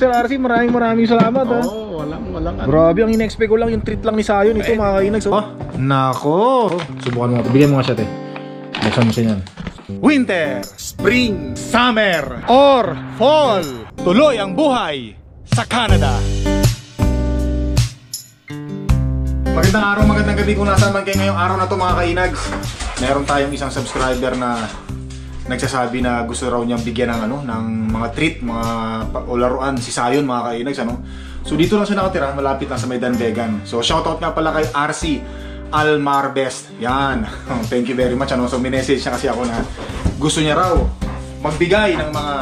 Sir RC, maraming salamat ha. Oo, walang Grabe, ang in-expect ko lang yung treat lang ni Sayon. Ito mga kainags. Oh, nako. Subukan mo nga. Bigyan mo nga siya, te. Buksan mo siya yan. Winter, Spring, Summer, or Fall. Tuloy ang buhay sa Canada. Magandang araw, magandang gabi kung nasaan man kayo ngayong araw na to mga kainags. Meron tayong isang subscriber na nagsasabi na gusto raw niyang bigyan ng ng mga treat, mga laruan si Sayon mga kainags So dito lang siya nakatira, malapit lang sa may Danvegan. So shoutout nga pala kay RC Almarbes. Yan. Thank you very much So minessage niya kasi ako na gusto niya raw magbigay ng mga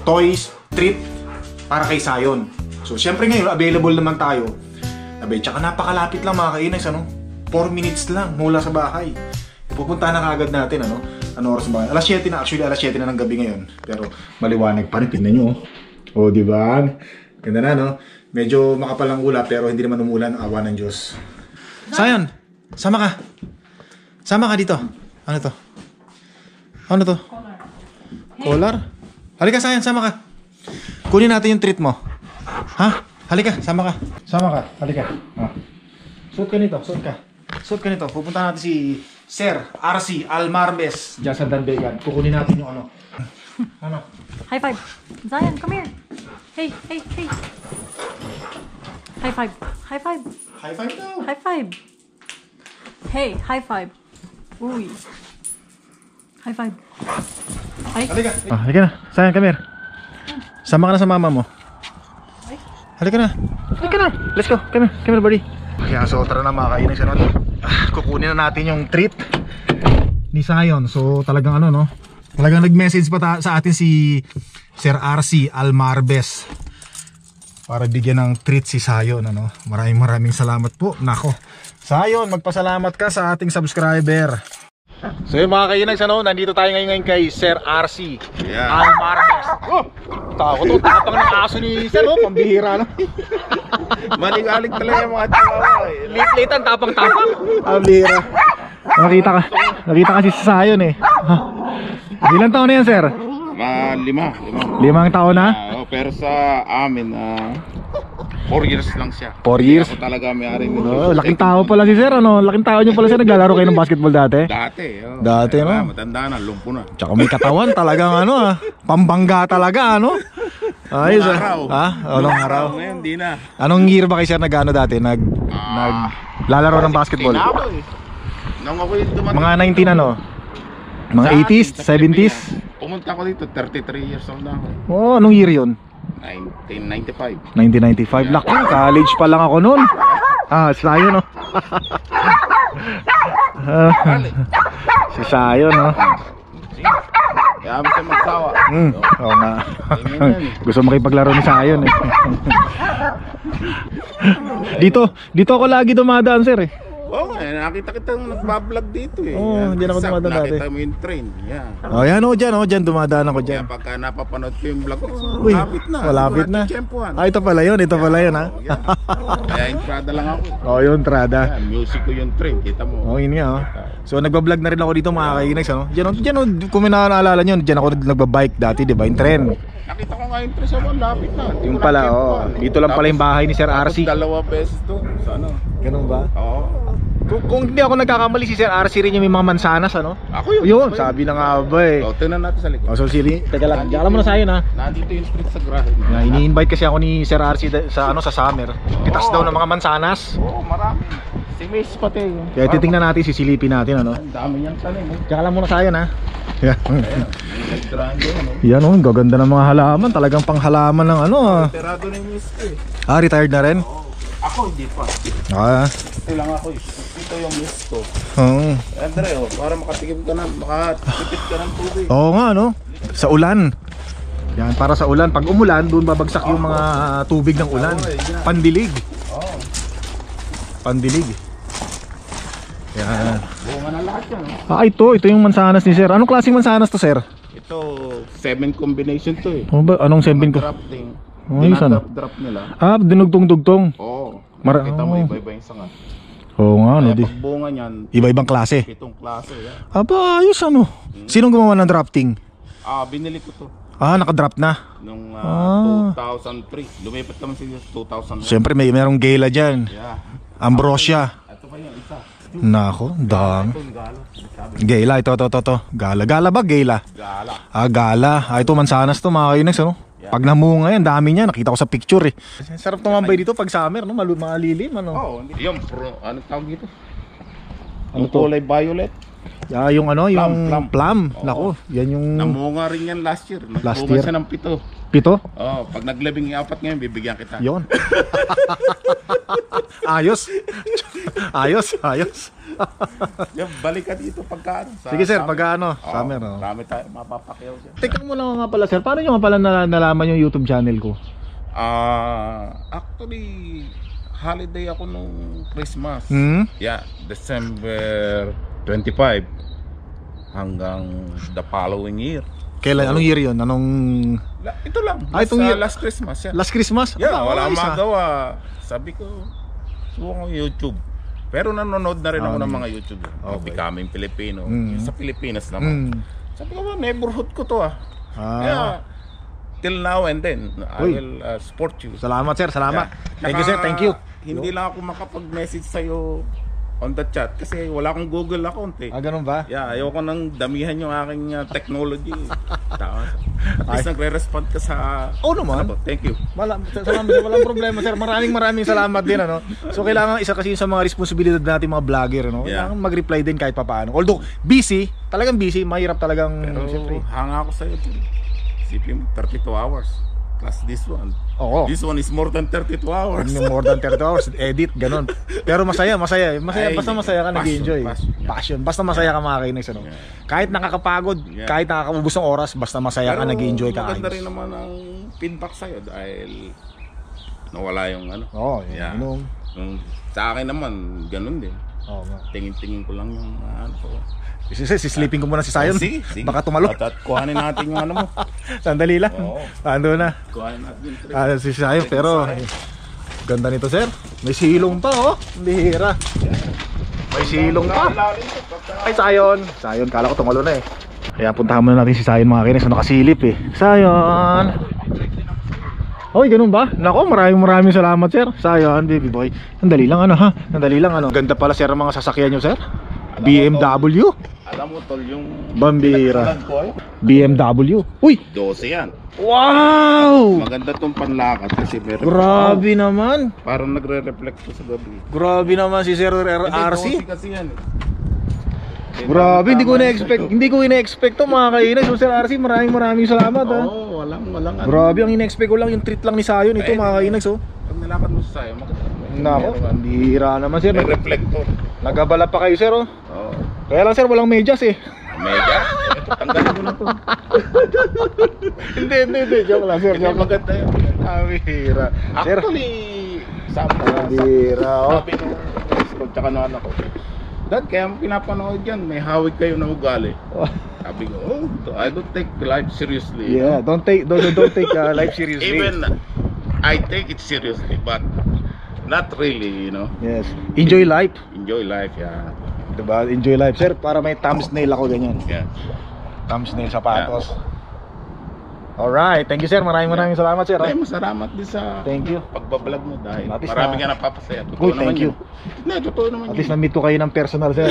toys, treat para kay Sayon. So syempre ngayon available naman tayo. Tsaka napakalapit lang mga kainags 4 minutes lang mula sa bahay. Pupunta na kagad natin ano oras ba? Alas 7 na, actually alas 7 na ng gabi ngayon. Pero maliwanag pa rin, tingnan nyo. O, di ba? Ganda na, no? Medyo makapal ang ulap pero hindi naman umulan, awa ng Diyos. Sayon, sama ka. Sama ka dito. Ano to? Ano to? Collar. Halika Sayon, sama ka. Kunin natin yung treat mo. Ha? Halika, sama ka. Sama ka, halika. Suot ka nito, suot ka. Suot ka nito. Pupunta natin si Sir RC Almarbes dyan sa Danvegan. Kukunin natin yung ano. High five. Zion, come here. Hey. High five. High five. High five daw. High five. Hey, high five. Uy. High five. Ay. Halika. Halika na. Zion, come here. Sama ka na sa mama mo. Halika na. Halika na. Let's go. Come here buddy. Kaya so tara na mga kainags kukunin na natin yung treat ni Sayon. So talagang talagang nag-message pa sa atin si Sir RC Almarbes para bigyan ng treat si Sayon Maraming salamat po. Nako Sayon, magpasalamat ka sa ating subscriber. So yung mga kainags nandito tayo ngayon kay Sir RC Almarbes. Takot to, tapang ng aso ni Sir pambihira Maligalig talaga yung mga chihuahua Lit-litan, tapang-tapang. Pambihira. Nakita kasi si Sayon Ilan taon na yan Sir? 5 taon na? pero sa amin 4 years lang siya. 4 years? Ako talaga may-ari nito. Laking tao pala si Sir Laking tao nyo pala Sir. Naglalaro kayo ng basketball dati? Dati matanda na, lumpo na. Tsaka may katawan talagang pambangga talaga Ayos Anong araw? Ngayon di na. Anong year ba kayo Sir dati? Naglalaro ng basketball? Nung ako yung dumating. Mga 19 Mga 80s, 70s? Pumunta ko dito, 33 years old na ako. Oh, anong year yun? 1995. 1995. Laki, college pa lang ako noon. Sayon Si Sayon Kaya mo siya magsawa. Oo nga. Gusto makipaglaro ni Sayon Dito ako lagi dumadaan Sir Oo nakita kitang nagbablog dito hindi na ako dumadaan dati. Nakita mo yung train. Dyan dumadaan ako dyan. Kaya pagka napapanood ko yung vlog ko, malapit na. Ito pala yun Kaya entrada lang ako. Yung entrada. Music ko yung train, kita mo. Yun nga So nagbablog na rin ako dito mga kainags Dyan kung may naalala nyo, dyan ako nagbabike dati diba, yung tren. Nakita ko nga yung train sa malapit na. Yung pala dito lang pala yung bahay ni Sir RC. 2 beses doon. Ganun ba? Oo. Kung hindi ako nagkakamali si Sir RC rin yung may mga mansanas Ako yun sabi na nga ba tingnan natin sa likod. So Siri, teka lang, diyan mo na Sayon Nandito yung street sa grahe. Ini-invite kasi ako ni Sir RC sa summer. Pitas daw ng mga mansanas. Marami. Si Miss pati. Kaya titingnan natin, sisilipin natin Ang dami niyang tanim. Diyan lang muna Sayon Yan gaganda ng mga halaman. Talagang panghalaman ng Retirado na yung Miss ko retired na rin? Ako hindi pa. Ito lang ako Ito yung Miss ko. Andre para makatipid ka ng tubig. Oo nga sa ulan. Yan, para sa ulan. Pag umulan, doon babagsak yung mga tubig ng ulan. Pandilig. Pandilig. Yan. Bunga na lahat yan ito yung mansanas ni Sir. Anong klaseng mansanas to Sir? Ito 7 combination to Anong 7 ko? Drafting. Drop nila. Dinugtong-dugtong. Kita mo iba-iba yung sanga. Oo nga Pag bunga niyan, iba-ibang klase. 7 klase ayos Sinong gumawa ng drafting? Binili ko to. Ah, nakadrop na. Nung 2003. Lumipat naman sila sa 2001. Siyempre merong Gala dyan. Yeah. Ambrosia. Ito pa yung isa. Nako, dami. Ito yung galo. Sabi, Gala, ito. Gala. Gala ba? Gala? gala. Ah, gala. Ah, ito mansanas to mga kainex, ano? Pag namunga yan, dami niya. Nakita ko sa picture eh. Sarap tumambay dito pag summer, no? Malilim, ano? Oh, yung ano tawag dito? Ano Yung to? kulay violet. Yung ano, yung plum. Oo. Nako, yan yung Namunga rin yan last year. Last Nagbunga year? siya ng 7. pito. Oh, pag naglabing-4 ngayon, bibigyan kita. Yon. Ayos. Ayos. Yung balik ka dito pagka ano. Sige sir, pag ano, Oh, summer. Oh. Marami tayo mapapakyaw siya. Teka mo lang nga pala sir, paano nyo nga pala nalaman yung YouTube channel ko? Actually, holiday ako nung Christmas. Hmm? Yeah, December 25 hanggang the following year. Kailan, anong year yun? Anong Ito lang, itong year? last Christmas. Yeah, last Christmas? yeah Ah, wala ayos, akong ah. magawa. Sabi ko, subukan ko YouTube. Pero nanonood na rin ako ng mga YouTube. Mga Okay. Becoming Filipino. Mm. Yung sa Pilipinas naman. Hmm. Sabi ko, neighborhood ko to ah. Ah. Kaya, till now and then, I Uy. will support you. Salamat sir, salamat. Yeah. Thank you sir, Saka, thank you. Hindi lang ako makapag-message sa'yo on the chat kasi wala akong Google account eh. Ah, ganun ba? Yeah, ayoko nang damihan yung aking technology. Tama. At least nagre-respond ka sa... Oo naman. Ano, thank you. Salamat sir, walang problema sir. Maraming salamat din ano. So kailangan isa kasi sa mga responsibilidad natin mga vlogger ano. Yeah. Kailangan mag-reply din kahit papaano. Although busy, talagang busy, mahirap talagang Pero siyempre. hanga ako sa'yo. Isipin mo, 32 hours. Plus this one. Oo. This one is more than 32 hours. More than 30 hours edit ganun. Pero masaya. Ay, Basta masaya ka nag-enjoy. passion. Passion. Basta masaya ka makikinig ano. Yeah. Kahit nakakapagod, Yeah. kahit nakakaubos ng oras, basta masaya ka nag-enjoy ka. maganda ayos. rin naman ang feedback sa'yo dahil nawala yung ano. Oo, Yeah. yun. Yung sa akin naman, ganun din. Oo. Tingin-tingin ko lang yung ano ko. Sisleeping ko muna si Sayon. Sige. Baka tumalo. At kuhanin natin yung ano mo. Sandali lang. Oo. Ando na. Kuhanin natin yung trip. Si Sayon pero ganda nito sir. May silong pa oh. Bihira. May silong pa. Ay Sayon. Sayon, kala ko tumalo na eh. Kaya puntahan muna natin si Sayon mga kinis. Nakasilip eh. Sayon. Oy, ganun ba? Nako, maraming salamat sir. Sayon, baby boy. Sandali lang ano ha. Sandali lang ano. Ganda pala sir ang mga sasakyan nyo sir. BMW. Alam mo tol, yung Bambira. pinagpunan ko ay BMW. Uy! 12 yan. Wow! Maganda tong panlakad kasi meron. Grabe naman. Parang nagre-reflect to sa gabi. Grabe naman si Sir Kasi RC. 12 kasi yan. Grabe, hindi ko ina-expect to mga kainis. So Sir RC, maraming salamat ha. Oo, walang ano. Grabe, ang ina-expect ko lang yung treat lang ni Sayon ito mga kainis oh. Pag nilakad mo sa sayo, maganda. Nako, bihira naman sir. May reflector. Nagabala pa kayo sir oh. Oo. Kaya lang sir, walang medyas eh. Mega? Tanggalin ko na to. Hindi, joke lang sir, Hindi, joke lang. maganda yun. Bihira. Sir, Actually, sabi bihira oh. sabi nung school tsaka nung anak ko, Dad, kaya pinapanood yan, may hawig kayo na ugali. Sabi ko, I don't take life seriously. Yeah, don't take life seriously. Even I take it seriously, but not really, you know. Yes. Enjoy life. Enjoy life, yeah. Diba? Enjoy life. Sir, para may thumbnail ako ganyan. Yeah. Thumbnail sapatos. Alright. Thank you sir. Maraming salamat sir. Ay, masalamat din sa Thank you. pagbablog mo dahil At least marami na- ka napapasaya. Totoo Uy, naman thank you. yun. Hindi, totoo naman At yun. least na-meet ko kayo ng personal sir.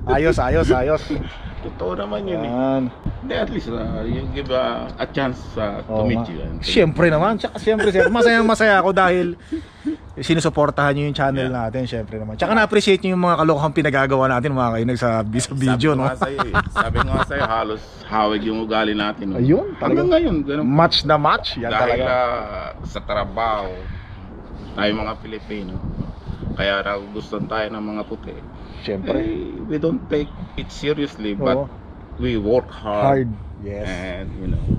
Ayos. Totoo naman yun eh. Yan. Hindi, at least you give a chance to Oo meet nga. you. And Siyempre naman. Tsaka siyempre sir. Masaya ako dahil sinusuportahan nyo yung channel natin. Siyempre naman. Tsaka na-appreciate nyo yung mga kalokohang pinagagawa natin mga kainig sa video. No? Sabi ko nga sa'yo, halos hawig yung ugali natin. No? Ayun. Hanggang ngayon, ganun. Match na match. Yan Dahil talaga. sa trabaho, tayo mga Pilipino, kaya gusto tayo ng mga puti. Siyempre. We don't take it seriously, but Oo. we work hard. Hard. Yes. And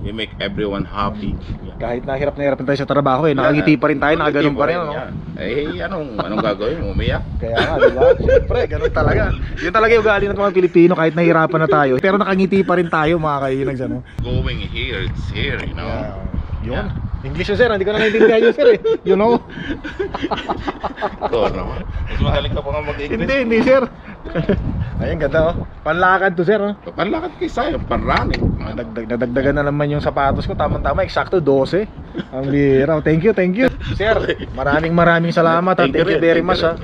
we make everyone happy. Yeah. Kahit nahirap tayo sa trabaho eh. Nakangiti pa rin tayo. Nakaganon pa rin. No? Anong gagawin mo? Umiyak? Kaya nga, diba? Siyempre, ganun talaga. Yun talaga yung ugali ng mga Pilipino kahit nahirapan na tayo. Pero nakangiti pa rin tayo mga kainags, ano? Going here, it's here, you know. Yun. English yun, sir. Hindi ko na naintindihan yun, sir eh. You know? Ito naman. Mas magaling ka pa nga mag-English. Hindi, sir. Ayun, ganda oh. Panlakad to sir oh. Panlakad kay Sayo, panrunning. Nadagdagan na naman yung sapatos ko. Tama-tama, eksakto 12. Ang liraw. Thank you. Sir, maraming salamat. Thank you very much ha.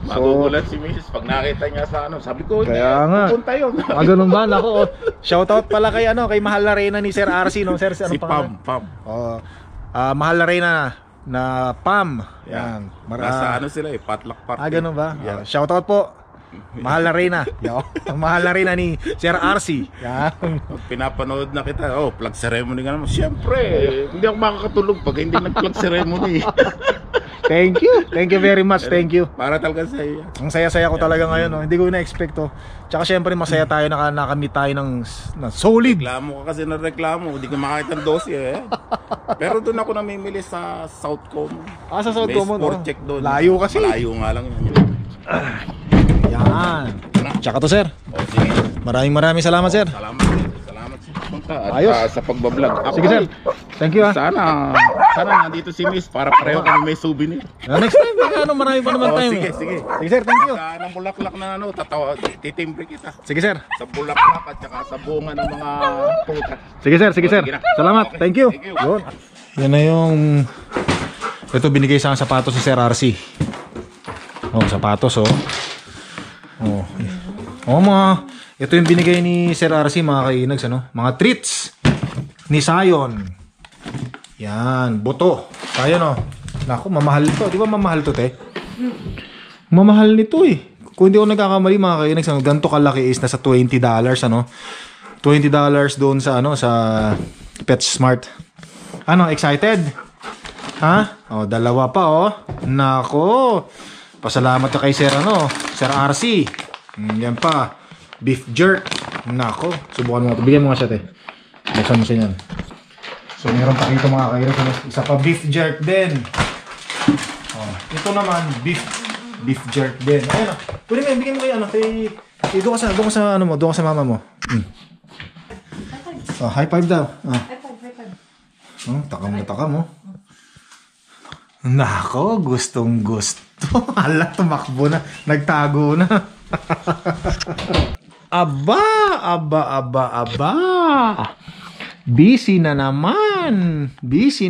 Magugulat si Mrs. pag nakita niya sa ano. Sabi ko, kaya nga. Pupunta yun. Ganun ba? Nako, oh. Shoutout pala kay kay Mahal na Reyna ni Sir RC, no? Sir, si Pam. Oh, Mahal na Reyna na Pam. Yan. Nasa ano sila Potluck party. Ganun ba? Yeah. Shoutout po. Mahal na Reyna. Mahal na Reyna ni Sir RC. Yan. Pag pinapanood na kita, plug ceremony ka naman. Siyempre, hindi ako makakatulog pag hindi nag-plug ceremony. Thank you very much, thank you. Para talaga sa iyo. Ang saya-saya ko talaga ngayon, no? Hindi ko na-expect to. Tsaka syempre masaya tayo nakamit tayo ng solid. Reklamo ka kasi ng reklamo, hindi ko makakita ng dosye Pero doon ako namimili sa South Como. Sa South Como, no? Sport check doon. Layo kasi. Malayo nga lang yun. Yan. Tsaka to sir. Sige. Maraming salamat sir. Salamat sir. Ayos. Sa pagbablog. Sige sir. Thank you ha. Sana nandito si Miss para pareho kami may souvenir. Next time, marami pa naman time. Sige. Sige sir, thank you. Sa ng bulaklak na titimbre kita. Sige sir. Sa bulaklak at saka sa bunga ng mga prutas. Sige sir. Salamat. Okay. Thank you. Thank you. Yun. Yan na yung ito binigay sa sapatos si Sir RC. Sapatos ito yung binigay ni Sir RC mga kainags mga treats ni Sayon. Yan, buto. Sayon Naku, mamahal to. Di ba mamahal to, te? Mamahal nito Kung hindi ako nagkakamali mga kainags, ganito kalaki is nasa $20 $20 doon sa sa PetSmart. Excited? Ha? Dalawa pa Nako. Pasalamat ka kay Sir Sir RC. Yan pa. Beef jerk. Nako. Subukan mo ito. Bigyan mo nga siya, te. Buksan mo siya yan. So, meron pa dito mga kairos. Isa pa beef jerk din. Ito naman, beef jerk din. Ayun pwede mo, bigyan mo kay doon ka sa doon ka sa mama mo. High five daw. High five. Takam mo. Nako, gustong gusto. Hala, tumakbo na. Nagtago na. Aba. Busy na naman. Busy.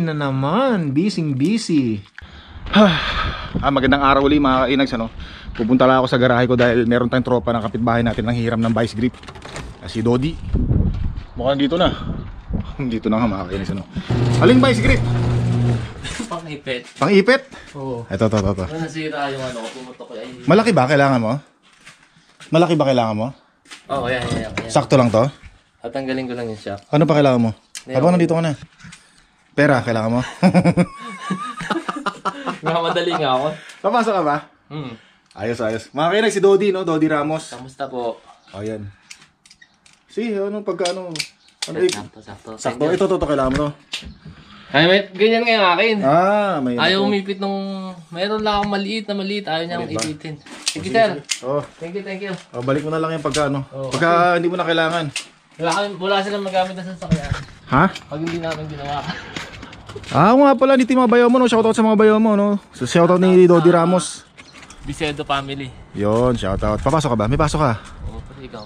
Magandang araw ulit mga kainags Pupunta lang ako sa garahe ko dahil meron tayong tropa ng kapitbahay natin nang hiram ng vice grip. Si Dodi. Mukhang dito na. Dito na nga mga kainags Aling vice grip? Pang-ipit. Pang-ipit? Oo. Ito. Nasira yung pumutok ko. Malaki ba kailangan mo? Oo, yan. Sakto lang to? Tatanggalin ko lang yung shock. Ano pa kailangan mo? Habang nandito ka na. Pera kailangan mo? Madali nga ako. Papasok ka ba? Ayos. Mga kainag si Dodi, Dodi Ramos. Kamusta po? Ayan. Pagka Sakto. Ito kailangan mo to. Ay, ganyan nga yung akin. May Ayaw umipit nung... Mayroon lang akong maliit. Ayaw niya akong ipitin. Sige, sir. Thank you. Balik mo na lang yung pagka Pagka hindi mo na kailangan. Wala silang magamit na sasakyan. Ha? Pag hindi namin ginawa. Nga pala, nito yung mga bayaw mo, Shoutout sa mga bayaw mo, Shoutout ni Dodi Ramos. Bisedo family. Yon, shoutout. Papasok ka ba? May pasok ka? Oo, pati ikaw.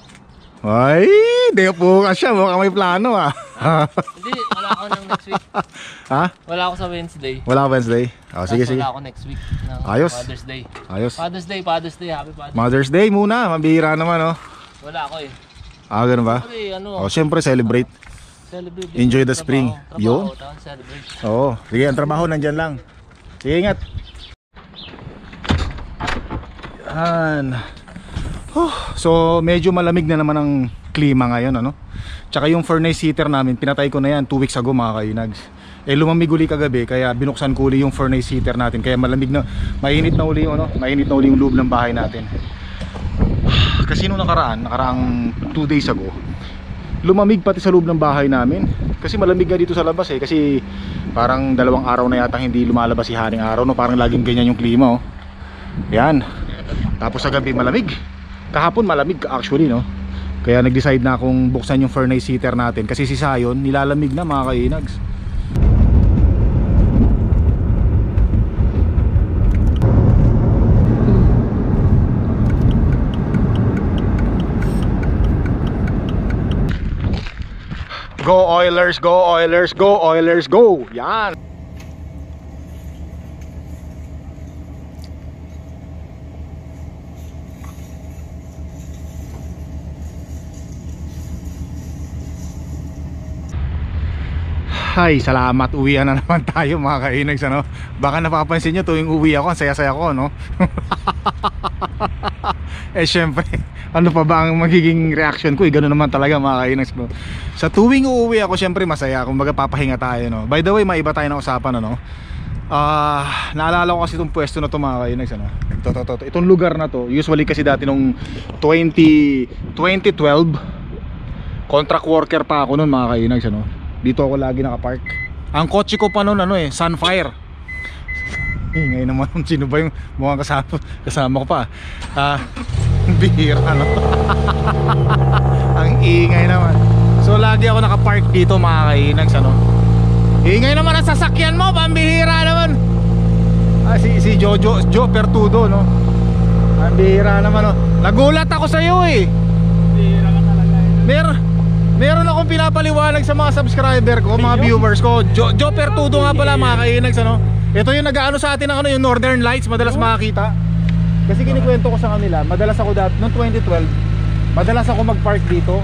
Ay, di po ka siya. Mukhang may plano Hindi, wala ako ng next week. Ha? Wala ako sa Wednesday. Wala Wednesday? Sige. Wala ako next week ng Ayos. Father's Day. Ayos. Father's Day. Happy Father's Day. Mother's Day muna. Mabihira naman, Wala ako ganun ba? Siyempre, celebrate. Enjoy the spring. Yun. Celebrate. Sige, ang trabaho nandyan lang. Sige, ingat. Yan. So, medyo malamig na naman ang klima ngayon, Tsaka yung furnace heater namin, pinatay ko na yan 2 weeks ago mga kainags. Lumamig uli kagabi, kaya binuksan ko uli yung furnace heater natin. Kaya mainit na uli yung loob ng bahay natin. Kasi nung nakaraang 2 days ago, lumamig pati sa loob ng bahay namin. Kasi malamig nga dito sa labas kasi parang 2 araw na yata hindi lumalabas si Haring Araw, Parang laging ganyan yung klima, Yan. Tapos sa gabi malamig. Kahapon malamig actually, Kaya nag-decide na akong buksan yung furnace heater natin kasi si Sayon nilalamig na mga kainags. Go Oilers, go Oilers, go Oilers, go! Yan! Ay, salamat, uwian na naman tayo mga kainags, ano? Baka napapansin nyo tuwing uwi ako, ang saya-saya ko, no? Eh syempre, ano pa ba ang magiging reaction ko? Gano'n naman talaga mga kainags ko. Sa tuwing uuwi ako, syempre masaya, kumbaga papahinga tayo, no? By the way, maiba tayo ng usapan, ano? Naalala ko kasi itong pwesto na to mga kainags, ano? Itong lugar na to, usually kasi dati nung 2012, contract worker pa ako nun mga kainags, ano? Dito ako lagi nakapark. Ang kotse ko pa noon Sunfire. Ngayon naman sino ba yung mukhang kasama ko pa. Bihira no. Ang ingay naman. So lagi ako nakapark dito mga kainags, ano. Ingay naman ang sasakyan mo, pambihira naman. Si Joe Pertudo, no. Ang bihira naman, no. Nagulat ako sa iyo eh. Bihira ka talaga. Meron akong pinapaliwanag sa mga subscriber ko, mga viewers ko. Joe Pertudo nga pala mga kainags, ano. Ito yung nag-aano sa atin ng ano, yung Northern Lights, madalas makakita. Kasi kinikwento ko sa kanila, madalas ako dati noong 2012, madalas ako mag-park dito.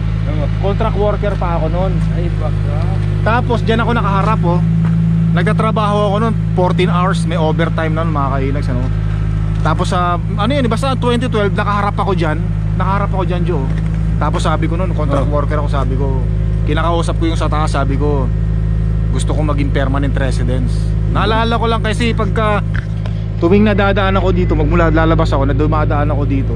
Contract worker pa ako noon. Ay baka. Tapos diyan ako nakaharap, oh. Nagtatrabaho ako noon 14 hours, may overtime noon mga kainags, ano. Tapos sa ano yun, basta 2012 nakaharap ako diyan, Joe. Tapos sabi ko noon, contract worker ako, sabi ko, kinakausap ko yung sa taas, sabi ko, gusto ko maging permanent residence. Naalala ko lang kasi pagka tuwing nadadaan ako dito, magmula lalabas ako, dumadaan ako dito,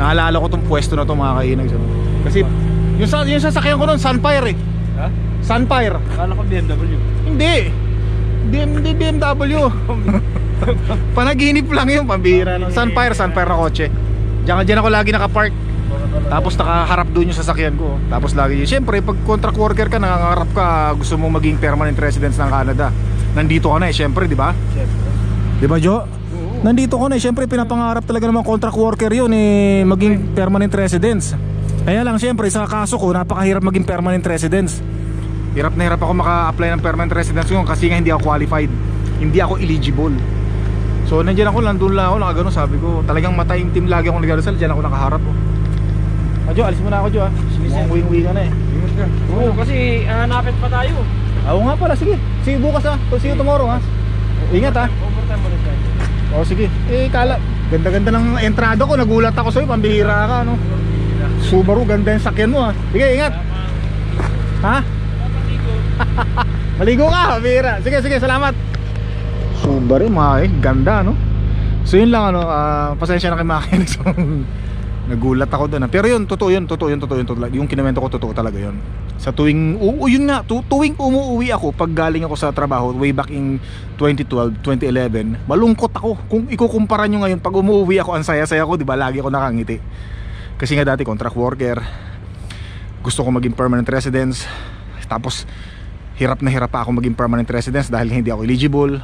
naalala ko tong pwesto na to mga kainags. Kasi yung sasakyan ko noon, Sunfire eh. Ha? Sunfire. Akala ko BMW. Hindi BMW. Panaginip lang yung pambira no? Sunfire na kotse. Diyan ako lagi nakapark. Tapos nakaharap doon yung sasakyan ko. Tapos lagi, siyempre pag contract worker ka, nangangarap ka, gusto mong maging permanent residence ng Canada. Nandito ka na eh, siyempre, di ba? Siyempre. Di ba, Jo? Nandito ka na eh, siyempre pinapangarap talaga ng mga contract worker yun eh, maging permanent residence. Kaya lang siyempre sa kaso ko, napakahirap maging permanent residence. Hirap na hirap ako maka-apply ng permanent residence yun kasi nga hindi ako qualified. Hindi ako eligible. So nandiyan ako, nandun lang ako, nakagano, sabi ko, talagang mataimtim lagi akong nagdarasal, diyan ako nakaharap oh. Jo, alis muna ako Jo ah. Mukhang uwing-uwi ka na eh. Oo, kasi hanapin pa tayo. Oo nga pala, sige. See you bukas ah. See you tomorrow ha. Ingat ha. Overtime mo rin tayo. Oo sige. Kala, ganda-ganda ng entrada ko. Nagulat ako sa'yo, pambihira ka no. Subaru, ganda yung sakyan mo ha. Sige, ingat. Ha? Maligo ka, pambihira. Sige, salamat. Subaru, ganda no. So yun lang ano, pasensya na kay Makin. Nagulat ako doon. Pero yun, totoo yun. Yung kinuwento ko, totoo talaga yun. Sa tuwing, yun nga, tuwing umuwi ako, pag galing ako sa trabaho, way back in 2012, 2011, malungkot ako. Kung ikukumpara nyo ngayon, pag umuwi ako, ang saya-saya ko, di ba? Lagi ako nakangiti. Kasi nga dati, contract worker, gusto ko maging permanent residence. Tapos, hirap na hirap pa ako maging permanent residence dahil hindi ako eligible.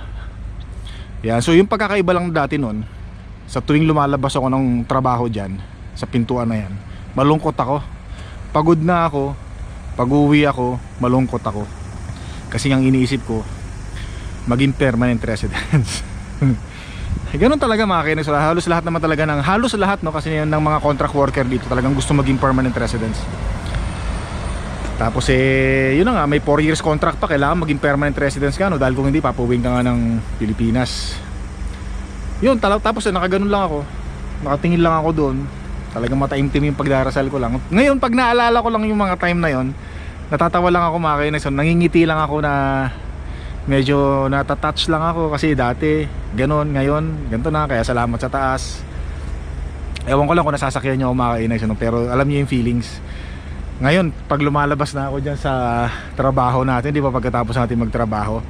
Yan. So, yung pagkakaiba lang dati nun, sa tuwing lumalabas ako ng trabaho dyan, sa pintuan na yan, malungkot ako. Pagod na ako. Pag uwi ako, malungkot ako. Kasi ang iniisip ko, maging permanent residence. Ganun talaga mga kainis. Halos lahat naman talaga halos lahat no, kasi ng mga contract worker dito talagang gusto maging permanent residence. Tapos yun na nga, may 4 years contract pa, kailangan maging permanent residence ka no, dahil kung hindi, papuwing ka nga ng Pilipinas. Yun, tapos nakaganon lang ako. Nakatingin lang ako doon. Talagang mataimtim yung pagdarasal ko lang. Ngayon pag naalala ko lang yung mga time na yon, natatawa lang ako mga kainis. Nangingiti lang ako na medyo natatouch lang ako kasi dati ganon, ngayon ganito na, kaya salamat sa taas. Ewan ko lang kung nasasakyan nyo ako mga kainis, pero alam niyo yung feelings. Ngayon pag lumalabas na ako dyan sa trabaho natin, di ba, pagkatapos natin magtrabaho,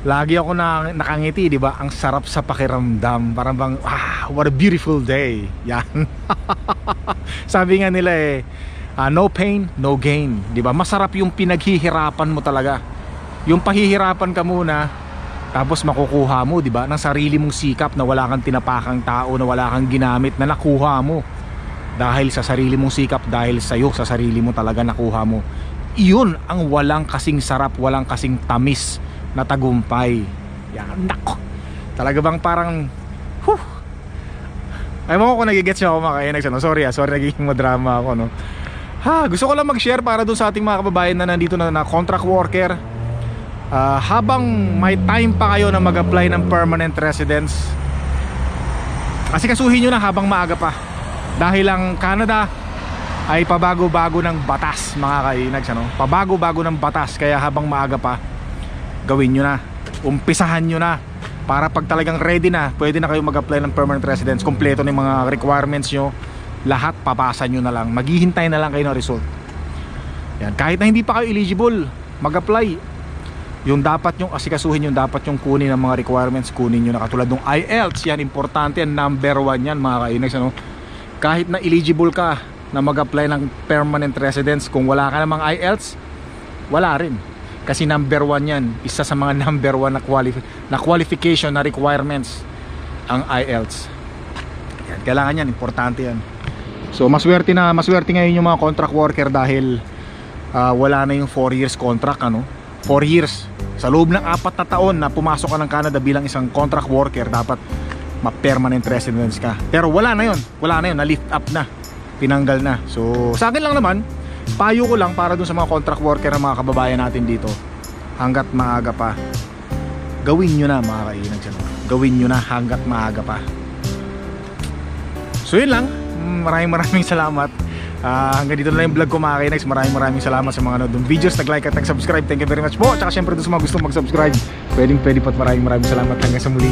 lagi ako nakangiti, di ba? Ang sarap sa pakiramdam. Parang bang, what a beautiful day. Yan. Sabi nga nila no pain, no gain. Di ba? Masarap yung pinaghihirapan mo talaga. Yung pahihirapan ka muna, tapos makukuha mo, di ba? Ng sarili mong sikap na wala kang tinapakang tao, na wala kang ginamit, na nakuha mo. Dahil sa sarili mong sikap, dahil sa'yo, sa sarili mo talaga nakuha mo. Iyon ang walang kasing sarap, walang kasing tamis na tagumpay. Yan, nako. Talaga bang parang Ay mo ko nagigets nyo ako mga kainags, no? Sorry nagiging madrama ako, no? Gusto ko lang mag-share para dun sa ating mga kababayan na nandito na contract worker. Habang may time pa kayo na mag-apply ng permanent residence, kasi kasuhin nyo na habang maaga pa. Dahil ang Canada ay pabago-bago ng batas mga kainags, ano? Pabago-bago ng batas, kaya habang maaga pa, gawin nyo na, umpisahan nyo na, para pag talagang ready na, pwede na kayo mag-apply ng permanent residence. Kompleto na yung mga requirements nyo, lahat papasa nyo na lang, maghihintay na lang kayo ng result. Yan, kahit na hindi pa kayo eligible mag-apply, yung dapat yung asikasuhin, yung dapat yung kunin ng mga requirements, kunin nyo na, katulad ng IELTS. Yan, importante yan, number 1 yan mga kainags, ano? Kahit na eligible ka na mag-apply ng permanent residence, kung wala ka namang IELTS, wala rin, kasi number 1 yan, isa sa mga number 1 na qualification na requirements ang IELTS. Yan, kailangan yan, importante yan. So maswerte ngayon yung mga contract worker dahil wala na yung 4 years contract, ano? 4 years. Sa loob ng 4 na taon na pumasok ka ng Canada bilang isang contract worker, dapat ma-permanent residence ka. Pero wala na yun, na-lift up na, tinanggal na. So sa akin lang naman, payo ko lang para dun sa mga contract worker na mga kababayan natin dito, hanggat maaga pa, gawin nyo na mga kainags, ano? Gawin nyo na hanggat maaga pa. So yun lang, maraming salamat. Hanggang dito na lang yung vlog ko mga kainags. Maraming salamat sa mga nanood videos, nag-like at nag-subscribe. Thank you very much po. Tsaka syempre dun sa mga gustong mag-subscribe, pwede pat maraming salamat. Hanggang sa muli.